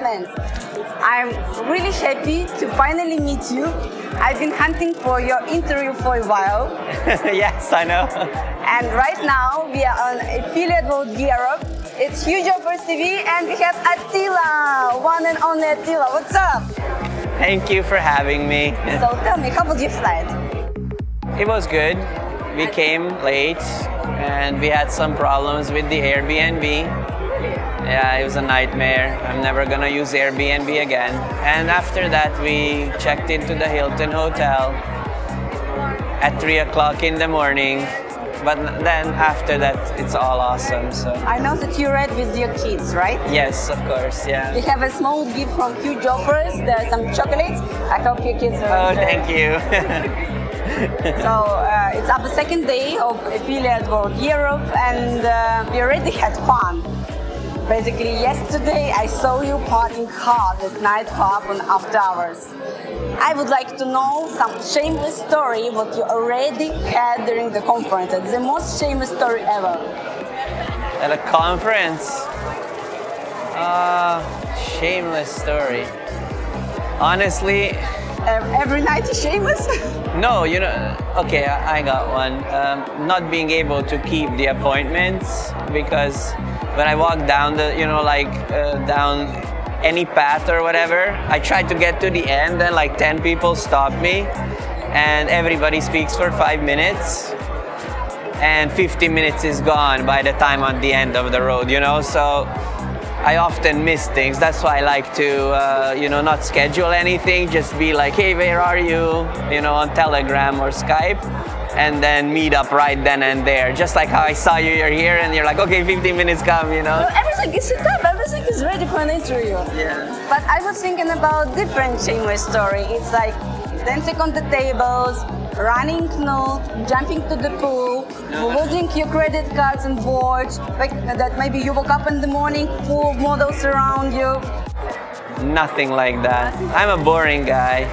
apartment. I'm really happy to finally meet you. I've been hunting for your interview for a while. Yes, I know. And right now we are on Affiliate World Europe. It's HugeOffers TV and we have Attila, one and only Attila. What's up? Thank you for having me. So tell me, how was your flight? It was good. We came late and we had some problems with the Airbnb. Yeah, it was a nightmare. I'm never gonna use Airbnb again. And after that, we checked into the Hilton Hotel at 3 o'clock in the morning. But then after that, it's all awesome. So I know that you read with your kids, right? yes, of course, yeah. We have a small gift from HugeOffers. There are some chocolates. I hope your kids will Oh, enjoy. thank you. So it's our second day of Affiliate World Europe and we already had fun. Basically, yesterday I saw you partying hard at nightclub on after hours. I would like to know some shameless story what you already had during the conference. It's the most shameless story ever. At a conference? Shameless story. Honestly, Every night is shameless? no, okay, I got one. Not being able to keep the appointments because when I walk down down any path or whatever, I try to get to the end and like 10 people stop me and everybody speaks for 5 minutes and 50 minutes is gone by the time on the end of the road, so I often miss things. That's why I like to, not schedule anything, just be like, hey, where are you, on Telegram or Skype, and then meet up right then and there. Just like how I saw you, you're here, and you're like, okay, 15 minutes come, Well, everything is set up, everything is ready for an interview. Yeah. But I was thinking about different shameless story. It's like dancing on the tables, running nude, jumping to the pool, losing your credit cards and watch, like that maybe you woke up in the morning full of models around you. Nothing like that. I'm a boring guy.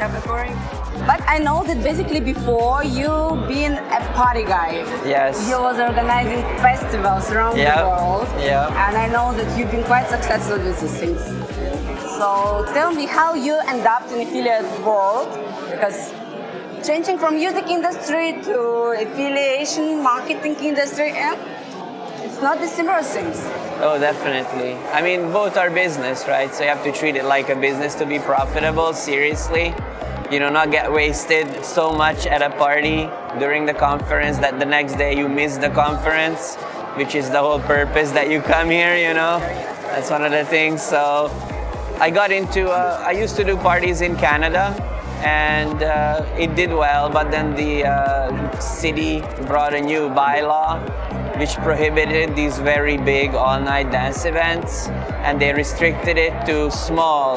But I know that basically before you been a party guy. Yes. You was organizing festivals around the world. Yeah. And I know that you've been quite successful with these things. So tell me how you end up in affiliate world, because changing from music industry to affiliation marketing industry, it's not the similar things. Oh, definitely. I mean, both are business, right? So you have to treat it like a business to be profitable, seriously. Not get wasted so much at a party during the conference that the next day you miss the conference, which is the whole purpose that you come here, That's one of the things. So I got into, I used to do parties in Canada and it did well, but then the city brought a new bylaw which prohibited these very big all-night dance events, and they restricted it to small,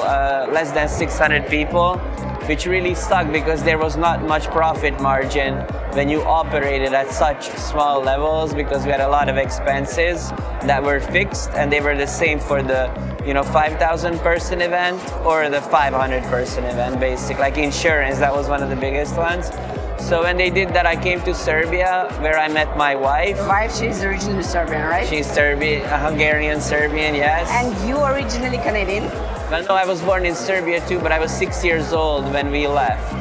less than 600 people, which really sucked because there was not much profit margin when you operated at such small levels, because we had a lot of expenses that were fixed and they were the same for the 5,000 person event or the 500 person event, basically. Like insurance, that was one of the biggest ones. So when they did that, I came to Serbia, where I met my wife. Your wife, she's originally Serbian, right? She's Serbian, Hungarian Serbian, yes. And you originally Canadian? Well, no, I was born in Serbia too, but I was 6 years old when we left.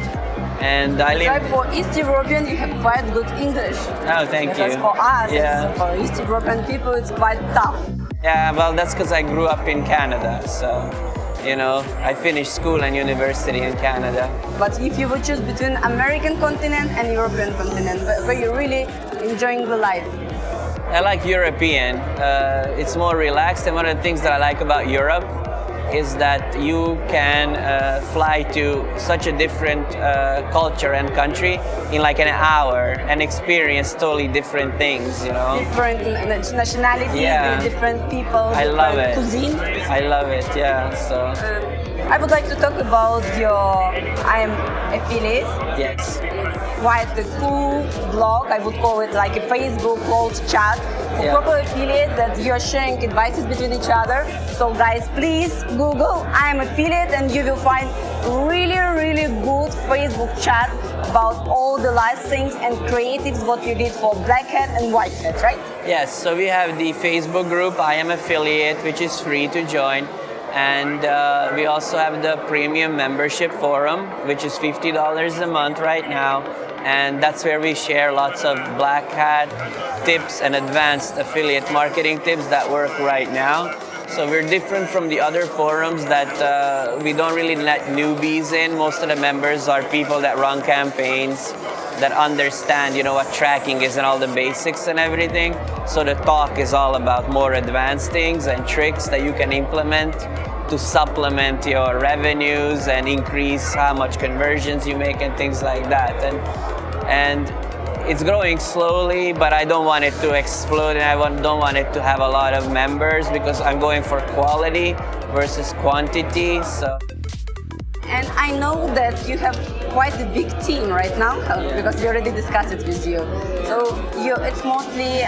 And I lived... For East European, you have quite good English. Oh, thank you. Because for us, for East European people, it's quite tough. Yeah, well, that's because I grew up in Canada, so, I finished school and university in Canada. But if you would choose between American continent and European continent, where you're really enjoying the life? I like European. It's more relaxed, and one of the things that I like about Europe is that you can fly to such a different culture and country in like an hour and experience totally different things, Different nationalities, different people, I love it. Cuisine. I love it, yeah. So I would like to talk about your IamAttila. yes. Quite a cool blog, I would call it like a Facebook closed chat for proper affiliates that you are sharing advices between each other. So guys, please Google IamAttila and you will find really, really good Facebook chat about all the live things and creatives what you did for Black Hat and White Hat, right? Yes, so we have the Facebook group IamAffiliate, which is free to join. And we also have the premium membership forum, which is $50 a month right now. And that's where we share lots of black hat tips and advanced affiliate marketing tips that work right now. So we're different from the other forums that we don't really let newbies in. Most of the members are people that run campaigns, that understand, what tracking is and all the basics and everything. So the talk is all about more advanced things and tricks that you can implement to supplement your revenues and increase how much conversions you make and things like that. And it's growing slowly, but I don't want it to explode, and I don't want it to have a lot of members because I'm going for quality versus quantity. So. And I know that you have quite a big team right now because we already discussed it with you. So it's mostly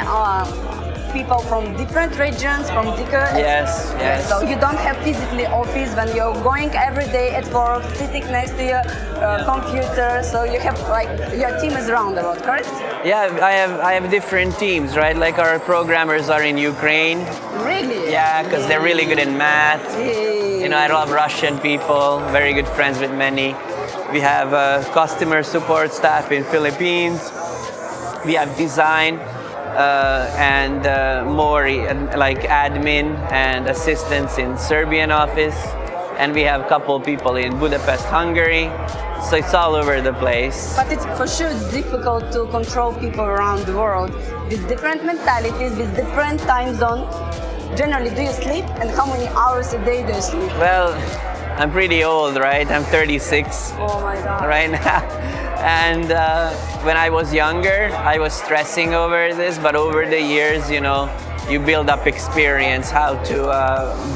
people from different regions, from different... Yes. So you don't have physically office when you're going every day at work, sitting next to your computer. So you have your team is around the world, correct? Yeah, I have different teams, right? Like our programmers are in Ukraine. Really? Yeah, because they're really good in math. I love Russian people, very good friends with many. We have customer support staff in Philippines. We have design and more like admin and assistants in Serbian office. And we have a couple people in Budapest, Hungary. So it's all over the place. But for sure it's difficult to control people around the world with different mentalities, with different time zones. Generally, do you sleep, and how many hours a day do you sleep? Well, I'm pretty old, right? I'm 36 oh my God. Right now. And when I was younger, I was stressing over this, but over the years, you build up experience how to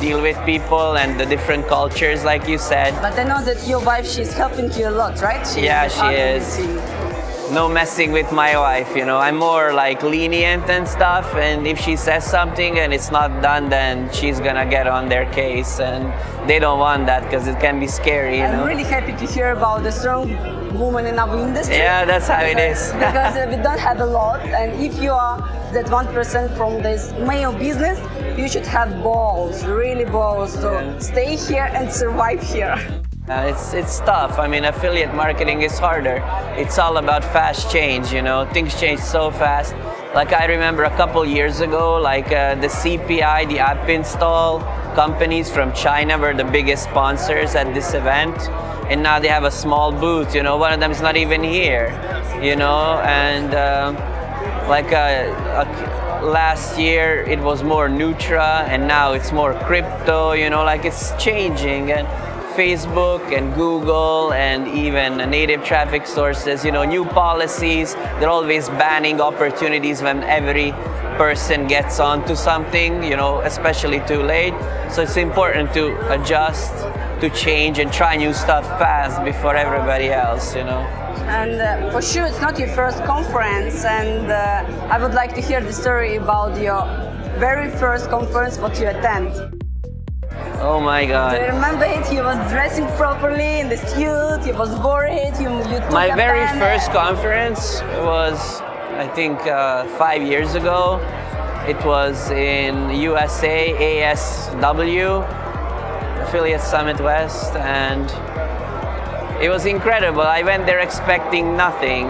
deal with people and the different cultures, like you said. But I know that your wife, she's helping you a lot, right? She is. No messing with my wife, I'm more like lenient and stuff, and if she says something and it's not done, then she's gonna get on their case, and they don't want that because it can be scary, I'm really happy to hear about the strong woman in our industry. Yeah, that's how it is. Because we don't have a lot, and if you are that 1% from this male business, you should have balls, really balls, to stay here and survive here. It's tough. I mean, affiliate marketing is harder. It's all about fast change, Things change so fast. Like I remember a couple years ago, the CPI, the app install companies from China were the biggest sponsors at this event. And now they have a small booth, one of them is not even here, and last year it was more Nutra, and now it's more crypto, it's changing. And Facebook and Google and even native traffic sources, new policies, they're always banning opportunities when every person gets onto something, especially too late. So it's important to adjust, to change and try new stuff fast before everybody else, And for sure, it's not your first conference, and I would like to hear the story about your very first conference what you attend. Oh my God. Do you remember it? He was dressing properly in the suit, he was worried, you took My very pen. first conference was, I think, 5 years ago. It was in USA, ASW, Affiliate Summit West, and it was incredible. I went there expecting nothing,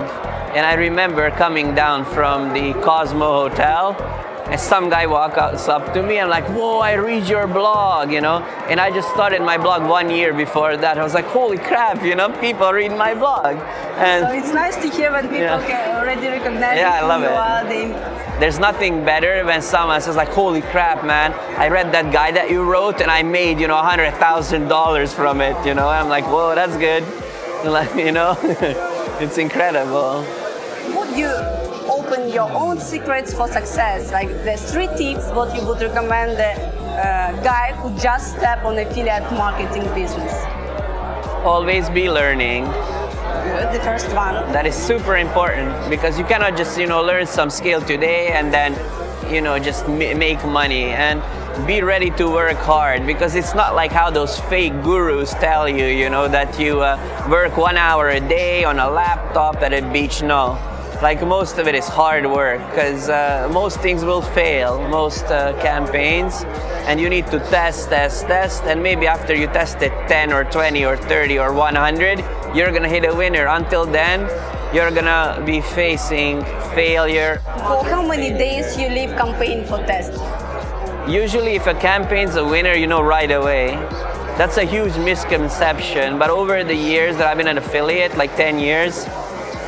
and I remember coming down from the Cosmo Hotel, and some guy walks up to me. I'm like, whoa, I read your blog, And I just started my blog 1 year before that. I was like, holy crap, people read my blog. And so it's nice to hear when people can already recognize I love it. There's nothing better when someone says like, holy crap, man, I read that guy that you wrote and I made, $100,000 from it, I'm like, whoa, that's good. It's incredible. Would you open your own secrets for success? Like the 3 tips what you would recommend the guy who just stepped on affiliate marketing business? Always be learning. Good, the first one. That is super important because you cannot just, learn some skill today and then, just make money. And be ready to work hard because it's not like how those fake gurus tell you, that you work 1 hour a day on a laptop at a beach. No. like most of it is hard work, because most things will fail, most campaigns, and you need to test, and maybe after you test it 10 or 20 or 30 or 100, you're gonna hit a winner. Until then, you're gonna be facing failure. For how many days you leave campaign for test? Usually if a campaign's a winner, you know right away. That's a huge misconception, but over the years that I've been an affiliate, like 10 years,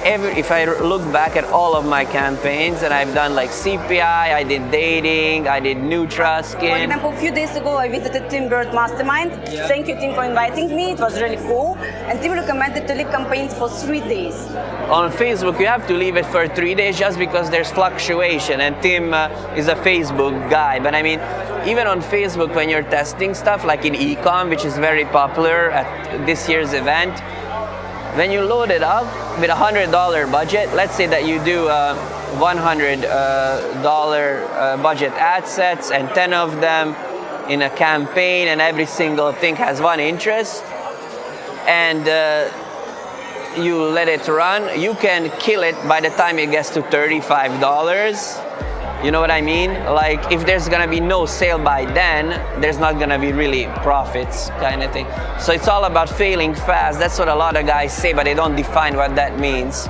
if I look back at all of my campaigns, and I've done like CPI, I did dating, I did Nutra For Skin. example, a few days ago I visited Tim Bird Mastermind. Yeah. Thank you, Tim, for inviting me. It was really cool. And Tim recommended to leave campaigns for 3 days. On Facebook, you have to leave it for 3 days just because there's fluctuation, and Tim is a Facebook guy. But I mean, even on Facebook, when you're testing stuff like in ecom, which is very popular at this year's event, when you load it up with a $100 budget, let's say that you do $100 budget ad sets and 10 of them in a campaign, and every single thing has one interest, and you let it run, you can kill it by the time it gets to $35. You know what I mean? Like, if there's gonna be no sale by then, there's not gonna be really profits, kind of thing. So it's all about failing fast. That's what a lot of guys say, but they don't define what that means.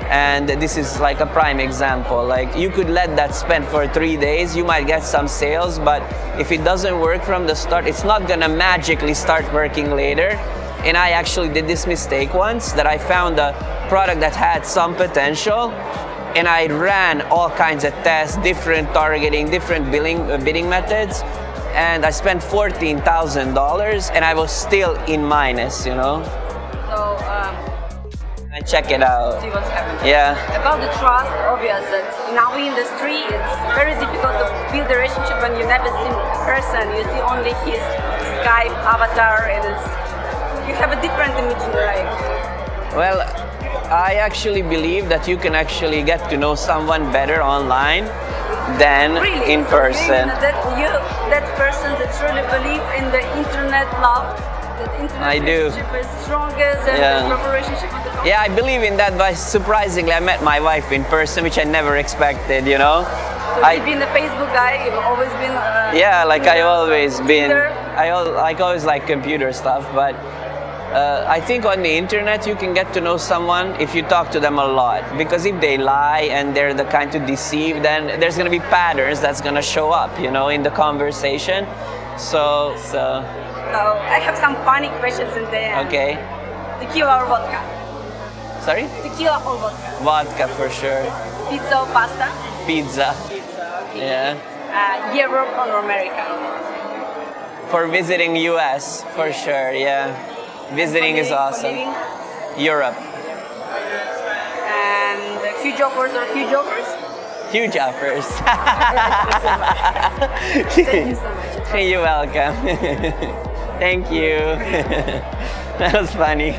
And this is like a prime example. Like, you could let that spend for 3 days, you might get some sales, but if it doesn't work from the start, it's not gonna magically start working later. And I actually did this mistake once, that I found a product that had some potential, and I ran all kinds of tests, different targeting, different bidding methods, and I spent $14,000, and I was still in minus, you know? So, And check it out. see what's happening. Yeah. About the trust, obvious that in our industry, it's very difficult to build a relationship when you never see a person. You see only his Skype avatar, and you have a different image in your life. Well, I actually believe that you can actually get to know someone better online than Really? in So person. that person that truly believe in the internet love, that internet I do. relationship is stronger than Yeah. the proper relationship on the phone. Yeah, I believe in that, but surprisingly, I met my wife in person, which I never expected, you know? So you've been a Facebook guy, you've always been Yeah, like I always been. Twitter. I always like computer stuff, but I think on the internet you can get to know someone if you talk to them a lot. Because if they lie and they're the kind to deceive, then there's gonna be patterns that's gonna show up, you know, in the conversation. So So I have some funny questions in the end. okay. Tequila or vodka? Sorry? Tequila or vodka? Vodka for sure. Pizza or pasta? Pizza. Pizza, okay. Yeah. Europe or America? For visiting US, for sure, yeah. Visiting is For awesome. living? Europe. And HugeOffers or HugeOffers? HugeOffers. Thank you so much. You're welcome. Thank you. That was funny.